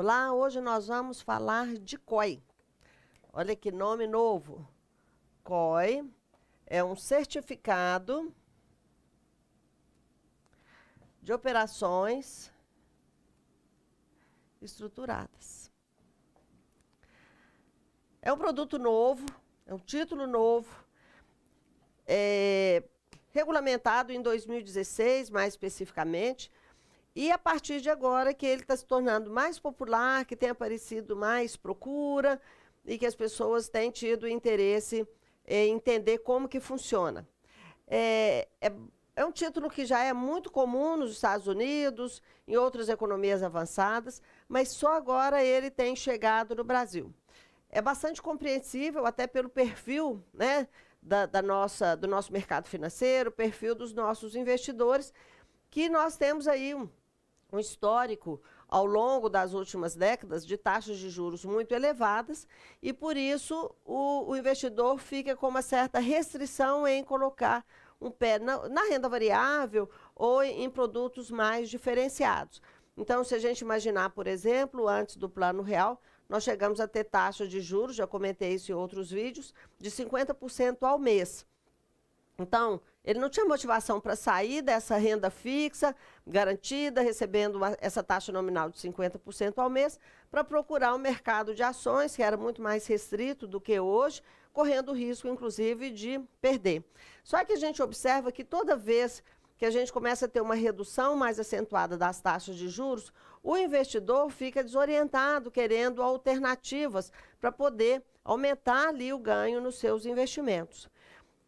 Olá, hoje nós vamos falar de COI. Olha que nome novo. COI é um certificado de operações estruturadas. É um produto novo, é um título novo, regulamentado em 2016, mais especificamente, e a partir de agora que ele está se tornando mais popular, que tem aparecido mais procura e que as pessoas têm tido interesse em entender como que funciona. É um título que já é muito comum nos Estados Unidos, em outras economias avançadas, mas só agora ele tem chegado no Brasil. É bastante compreensível, até pelo perfil, né, do nosso mercado financeiro, perfil dos nossos investidores, que nós temos aí um histórico ao longo das últimas décadas de taxas de juros muito elevadas e, por isso, o investidor fica com uma certa restrição em colocar um pé na renda variável ou em produtos mais diferenciados. Então, se a gente imaginar, por exemplo, antes do Plano Real, nós chegamos a ter taxa de juros, já comentei isso em outros vídeos, de 50% ao mês. Então, ele não tinha motivação para sair dessa renda fixa, garantida, recebendo essa taxa nominal de 50% ao mês, para procurar um mercado de ações, que era muito mais restrito do que hoje, correndo o risco, inclusive, de perder. Só que a gente observa que toda vez que a gente começa a ter uma redução mais acentuada das taxas de juros, o investidor fica desorientado, querendo alternativas para poder aumentar ali o ganho nos seus investimentos.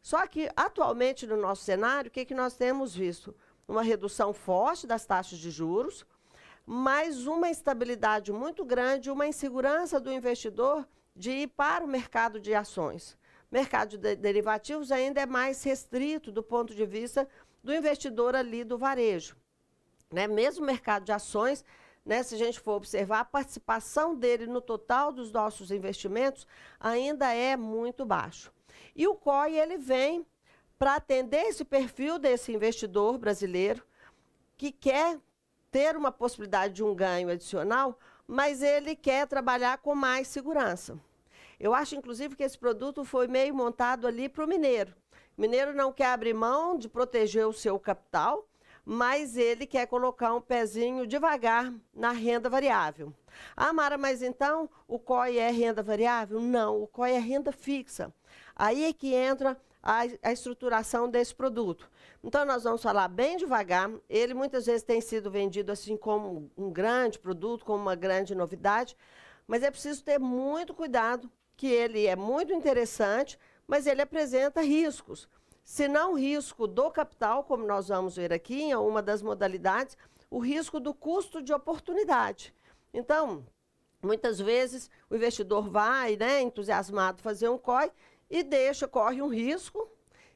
Só que, atualmente, no nosso cenário, o que nós temos visto? Uma redução forte das taxas de juros, mas uma instabilidade muito grande, uma insegurança do investidor de ir para o mercado de ações. O mercado de derivativos ainda é mais restrito do ponto de vista do investidor ali do varejo. Né? Mesmo o mercado de ações, né, se a gente for observar, a participação dele no total dos nossos investimentos ainda é muito baixo. E o COI, ele vem para atender esse perfil desse investidor brasileiro que quer ter uma possibilidade de um ganho adicional, mas ele quer trabalhar com mais segurança. Eu acho, inclusive, que esse produto foi meio montado ali para o mineiro. O mineiro não quer abrir mão de proteger o seu capital, mas ele quer colocar um pezinho devagar na renda variável. Ah, Mara, mas então o COI é renda variável? Não, o COI é renda fixa. Aí é que entra a estruturação desse produto. Então, nós vamos falar bem devagar. Ele muitas vezes tem sido vendido assim como um grande produto, como uma grande novidade, mas é preciso ter muito cuidado, que ele é muito interessante, mas ele apresenta riscos. Se não risco do capital, como nós vamos ver aqui em uma das modalidades, o risco do custo de oportunidade. Então, muitas vezes o investidor vai, né, entusiasmado fazer um COI e corre um risco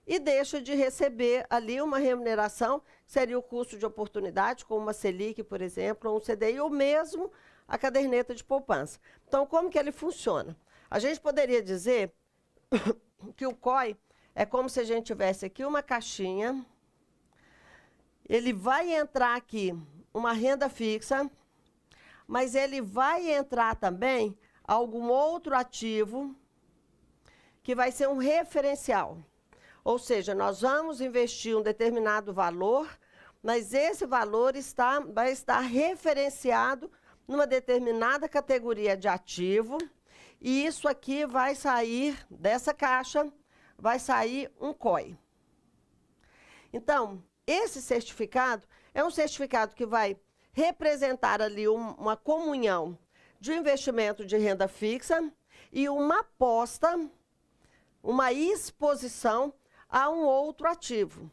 e deixa de receber ali uma remuneração, que seria o custo de oportunidade, como uma Selic, por exemplo, ou um CDI, ou mesmo a caderneta de poupança. Então, como que ele funciona? A gente poderia dizer que o COI é como se a gente tivesse aqui uma caixinha, ele vai entrar aqui uma renda fixa, mas ele vai entrar também algum outro ativo que vai ser um referencial. Ou seja, nós vamos investir um determinado valor, mas esse valor vai estar referenciado numa determinada categoria de ativo, e isso aqui vai sair dessa caixa, vai sair um COI. Então, esse certificado é um certificado que vai representar ali uma comunhão de investimento de renda fixa e uma aposta, uma exposição a um outro ativo.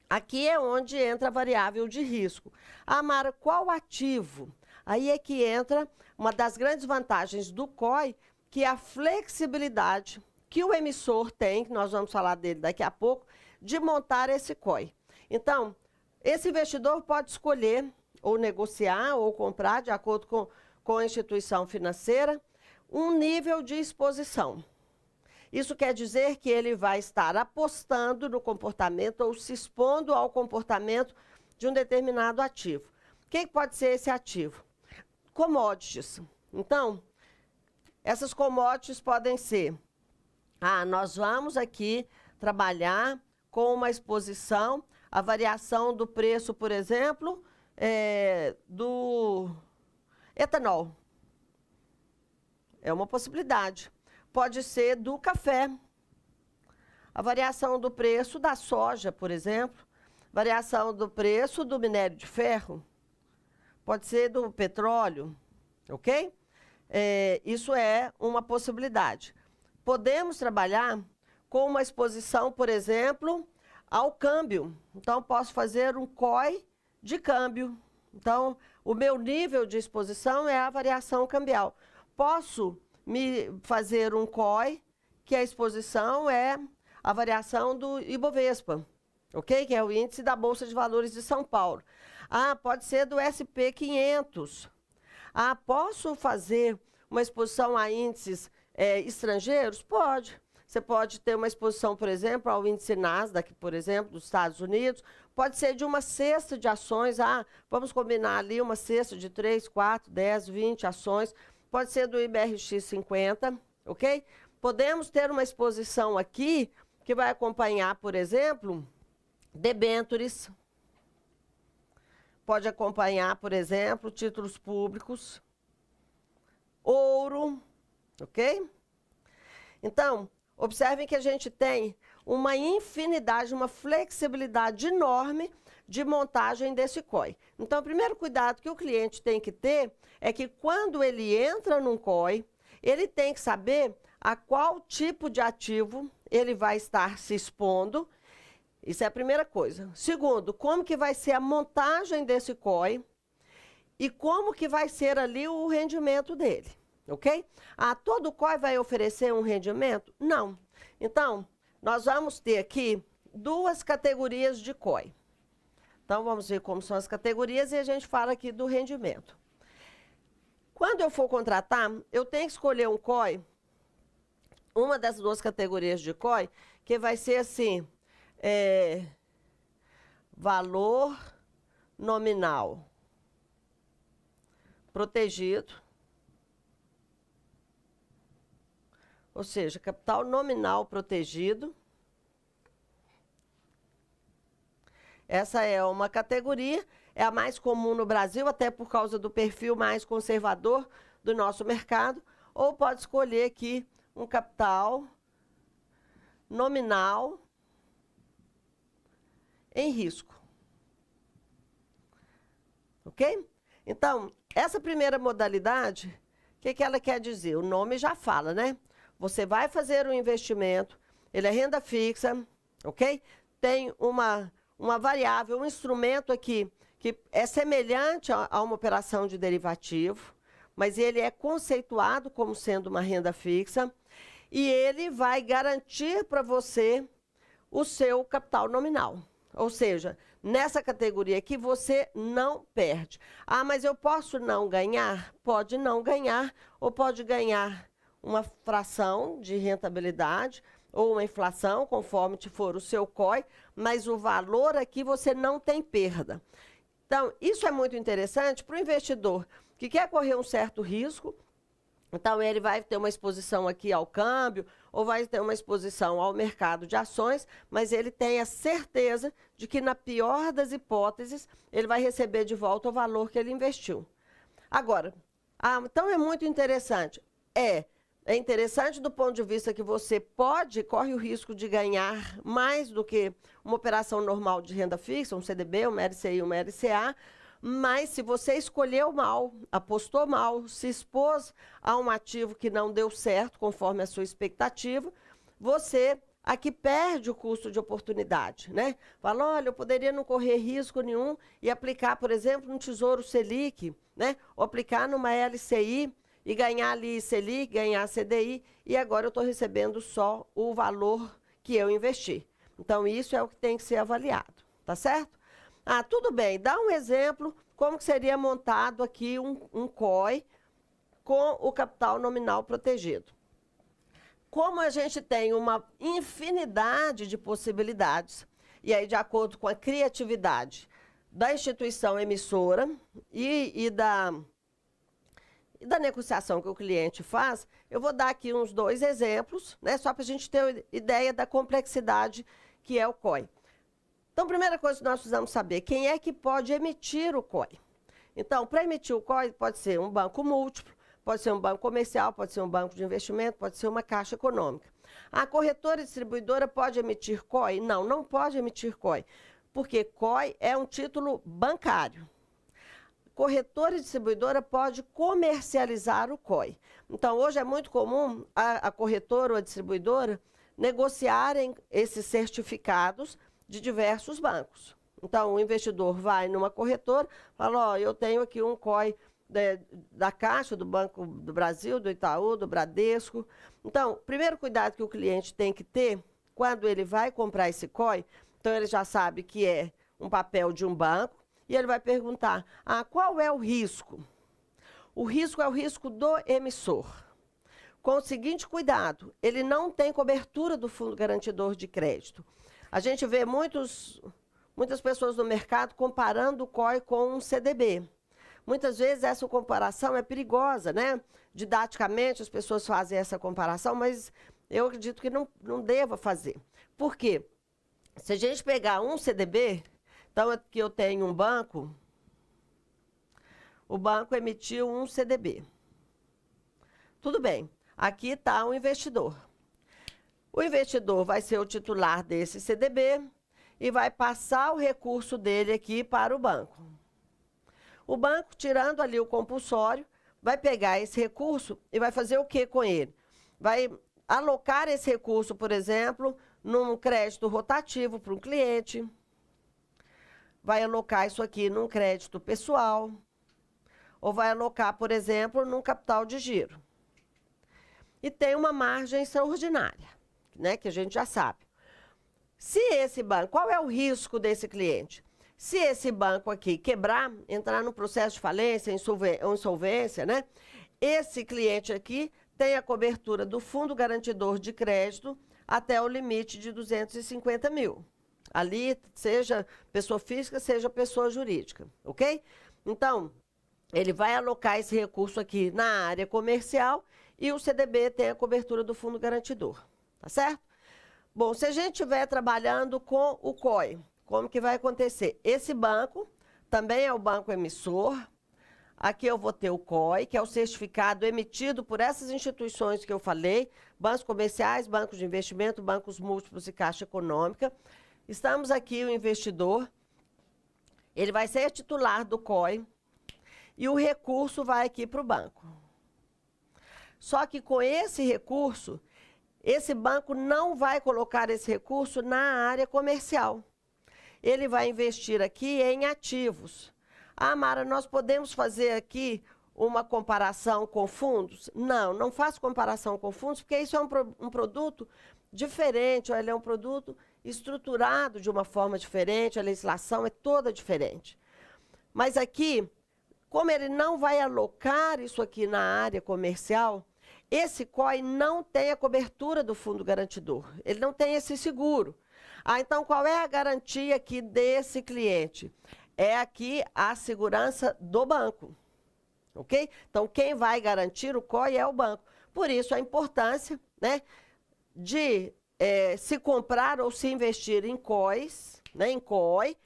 Aqui é onde entra a variável de risco. Ah, Mara, qual ativo? Aí é que entra uma das grandes vantagens do COI, que é a flexibilidade que o emissor tem, que nós vamos falar dele daqui a pouco, de montar esse COI. Então, esse investidor pode escolher ou negociar ou comprar, de acordo com a instituição financeira, um nível de exposição. Isso quer dizer que ele vai estar apostando no comportamento ou se expondo ao comportamento de um determinado ativo. Quem pode ser esse ativo? commodities. Então, essas commodities podem ser, nós vamos aqui trabalhar com uma exposição, a variação do preço, por exemplo, do etanol. É uma possibilidade. Pode ser do café. A variação do preço da soja, por exemplo. Variação do preço do minério de ferro. Pode ser do petróleo, ok? Isso é uma possibilidade. Podemos trabalhar com uma exposição, por exemplo, ao câmbio. Então, posso fazer um COI de câmbio. Então, o meu nível de exposição é a variação cambial. Posso fazer um COI, que a exposição é a variação do Ibovespa, ok? Que é o índice da Bolsa de Valores de São Paulo. Pode ser do SP500. Posso fazer uma exposição a índices estrangeiros? Pode. Você pode ter uma exposição, por exemplo, ao índice Nasdaq, por exemplo, dos Estados Unidos. Pode ser de uma cesta de ações. Vamos combinar ali uma cesta de 3, 4, 10, 20 ações. Pode ser do IBRX 50, ok? Podemos ter uma exposição aqui que vai acompanhar, por exemplo, debêntures. Pode acompanhar, por exemplo, títulos públicos, ouro, ok? Então, observem que a gente tem uma infinidade, uma flexibilidade enorme de montagem desse COI. Então, o primeiro cuidado que o cliente tem que ter é que quando ele entra num COI, ele tem que saber a qual tipo de ativo ele vai estar se expondo. Isso é a primeira coisa. Segundo, como que vai ser a montagem desse COI e como que vai ser ali o rendimento dele, ok? Todo COI vai oferecer um rendimento? Não. Então, nós vamos ter aqui duas categorias de COI. Então, vamos ver como são as categorias e a gente fala aqui do rendimento. Quando eu for contratar, eu tenho que escolher um COI, uma das duas categorias de COI, que vai ser assim, valor nominal protegido, ou seja, capital nominal protegido. Essa é uma categoria, é a mais comum no Brasil, até por causa do perfil mais conservador do nosso mercado, ou pode escolher aqui um capital nominal em risco. Ok? Então, essa primeira modalidade, o que ela quer dizer? O nome já fala, né? Você vai fazer um investimento, ele é renda fixa, ok? Tem uma variável, um instrumento aqui que é semelhante a uma operação de derivativo, mas ele é conceituado como sendo uma renda fixa e ele vai garantir para você o seu capital nominal. Ou seja, nessa categoria aqui você não perde. Mas eu posso não ganhar? Pode não ganhar, ou pode ganhar uma fração de rentabilidade, ou uma inflação, conforme for o seu COI, mas o valor aqui você não tem perda. Então, isso é muito interessante para o investidor que quer correr um certo risco. Então, ele vai ter uma exposição aqui ao câmbio, ou vai ter uma exposição ao mercado de ações, mas ele tem a certeza de que, na pior das hipóteses, ele vai receber de volta o valor que ele investiu. Agora, então é muito interessante. É interessante do ponto de vista que você corre o risco de ganhar mais do que uma operação normal de renda fixa, um CDB, uma LCI, uma LCA, mas se você escolheu mal, apostou mal, se expôs a um ativo que não deu certo, conforme a sua expectativa, você aqui perde o custo de oportunidade, né? Fala, olha, eu poderia não correr risco nenhum e aplicar, por exemplo, no Tesouro Selic, né? Ou aplicar numa LCI e ganhar ali Selic, ganhar CDI, e agora eu estou recebendo só o valor que eu investi. Então, isso é o que tem que ser avaliado, tá certo? Tudo bem, dá um exemplo como que seria montado aqui um COI com o capital nominal protegido. Como a gente tem uma infinidade de possibilidades, e aí de acordo com a criatividade da instituição emissora e da E da negociação que o cliente faz, eu vou dar aqui uns 2 exemplos, né, só para a gente ter ideia da complexidade que é o COI. Então, a primeira coisa que nós precisamos saber, quem é que pode emitir o COI? Então, para emitir o COI, pode ser um banco múltiplo, pode ser um banco comercial, pode ser um banco de investimento, pode ser uma caixa econômica. A corretora e distribuidora pode emitir COI? Não, não pode emitir COI, porque COI é um título bancário. Corretora e distribuidora pode comercializar o COI. Então, hoje é muito comum a corretora ou a distribuidora negociarem esses certificados de diversos bancos. Então, o investidor vai numa corretora, fala, ó, eu tenho aqui um COI da Caixa, do Banco do Brasil, do Itaú, do Bradesco. Então, o primeiro cuidado que o cliente tem que ter, quando ele vai comprar esse COI, então ele já sabe que é um papel de um banco, e ele vai perguntar, qual é o risco? O risco é o risco do emissor. Com o seguinte cuidado, ele não tem cobertura do Fundo Garantidor de Crédito. A gente vê muitas pessoas no mercado comparando o COI com um CDB. Muitas vezes essa comparação é perigosa, né? Didaticamente as pessoas fazem essa comparação, mas eu acredito que não deva fazer. Por quê? Se a gente pegar um CDB, então aqui eu tenho um banco, o banco emitiu um CDB. Tudo bem, aqui está o investidor. O investidor vai ser o titular desse CDB e vai passar o recurso dele aqui para o banco. O banco, tirando ali o compulsório, vai pegar esse recurso e vai fazer o que com ele? Vai alocar esse recurso, por exemplo, num crédito rotativo para um cliente, vai alocar isso aqui num crédito pessoal, ou vai alocar, por exemplo, num capital de giro. E tem uma margem extraordinária, né, que a gente já sabe. Se esse banco, qual é o risco desse cliente? Se esse banco aqui quebrar, entrar no processo de falência, insolvência, né, esse cliente aqui tem a cobertura do Fundo Garantidor de Crédito até o limite de 250 mil. Ali, seja pessoa física, seja pessoa jurídica, ok? Então, ele vai alocar esse recurso aqui na área comercial e o CDB tem a cobertura do Fundo Garantidor, tá certo? Bom, se a gente estiver trabalhando com o COI, como que vai acontecer? Esse banco também é o banco emissor. Aqui eu vou ter o COI, que é o certificado emitido por essas instituições que eu falei, bancos comerciais, bancos de investimento, bancos múltiplos e Caixa Econômica. Estamos aqui, o investidor, ele vai ser titular do COI e o recurso vai aqui para o banco. Só que com esse recurso, esse banco não vai colocar esse recurso na área comercial. Ele vai investir aqui em ativos. Mara, nós podemos fazer aqui uma comparação com fundos? Não, não faço comparação com fundos, porque isso é um produto diferente, ele é um produto estruturado de uma forma diferente, a legislação é toda diferente. Mas aqui, como ele não vai alocar isso aqui na área comercial, esse COI não tem a cobertura do Fundo Garantidor, ele não tem esse seguro. Então, qual é a garantia aqui desse cliente? É aqui a segurança do banco, ok? Então, quem vai garantir o COI é o banco. Por isso, a importância, né, de se comprar ou se investir em COIs, né, em COI,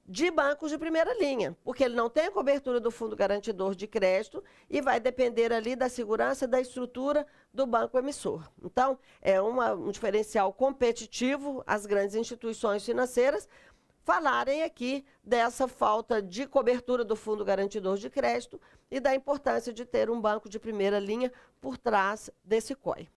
de bancos de primeira linha, porque ele não tem a cobertura do Fundo Garantidor de Crédito e vai depender ali da segurança da estrutura do banco emissor. Então, é um diferencial competitivo as grandes instituições financeiras falarem aqui dessa falta de cobertura do Fundo Garantidor de Crédito e da importância de ter um banco de primeira linha por trás desse COI.